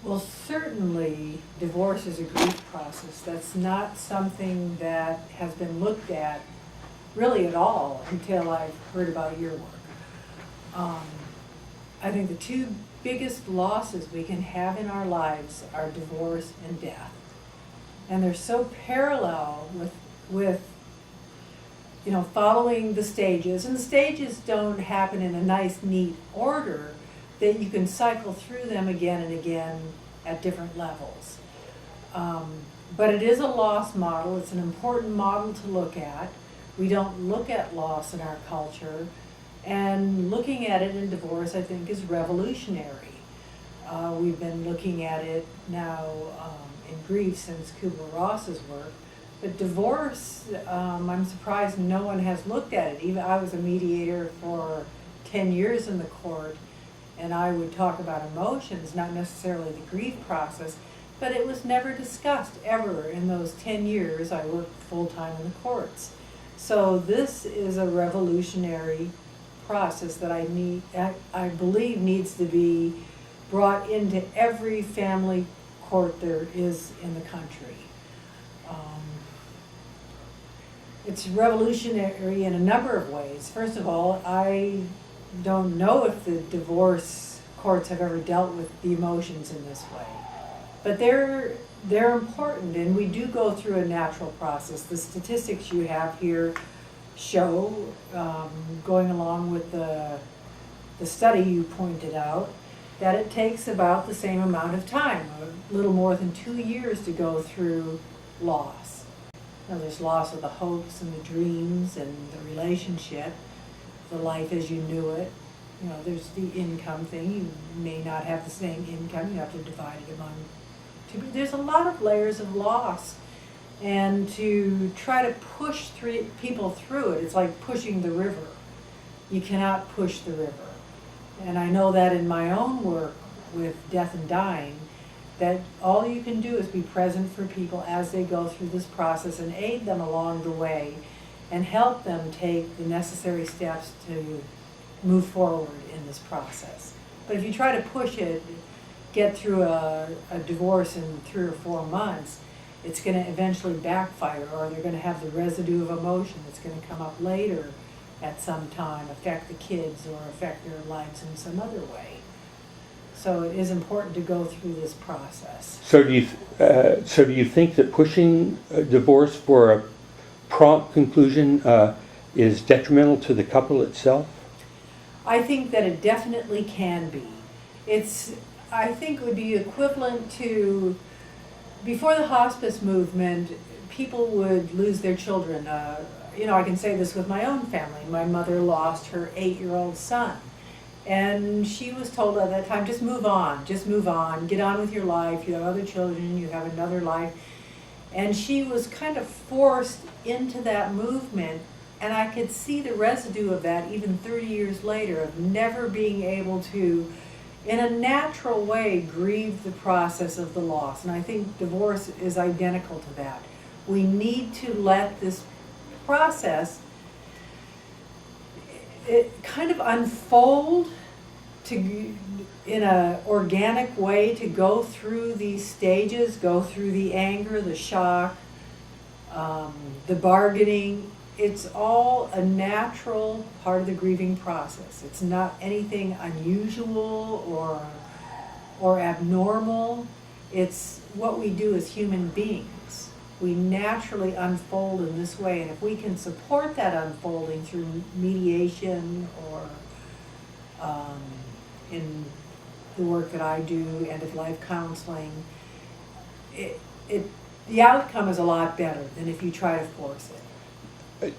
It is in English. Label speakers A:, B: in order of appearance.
A: Well, certainly divorce is a grief process. That's not something that has been looked at really at all until I've heard about your work. I think the two biggest losses we can have in our lives are divorce and death. And they're so parallel with following the stages. And the stages don't happen in a nice, neat order, that you can cycle through them again and again at different levels. But it is a loss model. It's an important model to look at. We don't look at loss in our culture. And looking at it in divorce, I think, is revolutionary. We've been looking at it now in grief since Kubler-Ross's work. But divorce, I'm surprised no one has looked at it. Even I was a mediator for 10 years in the court, and I would talk about emotions, not necessarily the grief process, but it was never discussed ever in those 10 years I worked full-time in the courts. So this is a revolutionary process that I believe needs to be brought into every family court there is in the country. It's revolutionary in a number of ways. First of all, I don't know if the divorce courts have ever dealt with the emotions in this way, but they're important, and we do go through a natural process. The statistics you have here show, going along with the study you pointed out, that it takes about the same amount of time, a little more than 2 years to go through loss. Now, there's loss of the hopes and the dreams and the relationship, the life as you knew it. There's the income thing. You may not have the same income. You have to divide it among two. There's a lot of layers of loss. And to try to push people through it, it's like pushing the river. You cannot push the river. And I know that in my own work with death and dying, that all you can do is be present for people as they go through this process and aid them along the way and help them take the necessary steps to move forward in this process. But if you try to push it, get through a divorce in 3 or 4 months, it's going to eventually backfire, or they're going to have the residue of emotion that's going to come up later at some time, affect the kids or affect their lives in some other way. So it is important to go through this process.
B: So do you think that pushing a divorce for a prompt conclusion is detrimental to the couple itself?
A: I think that it definitely can be. I think it would be equivalent to, before the hospice movement, people would lose their children. I can say this with my own family. My mother lost her 8-year-old son. And she was told at that time, just move on, get on with your life. You have other children, you have another life. And she was kind of forced into that movement. And I could see the residue of that even 30 years later, of never being able to, in a natural way, grieve the process of the loss. And I think divorce is identical to that. We need to let this process it kind of unfold in an organic way, to go through these stages, go through the anger, the shock, the bargaining. It's all a natural part of the grieving process. It's not anything unusual or abnormal. It's what we do as human beings. We naturally unfold in this way, and if we can support that unfolding through mediation or in the work that I do, end-of-life counseling, the outcome is a lot better than if you try to force it.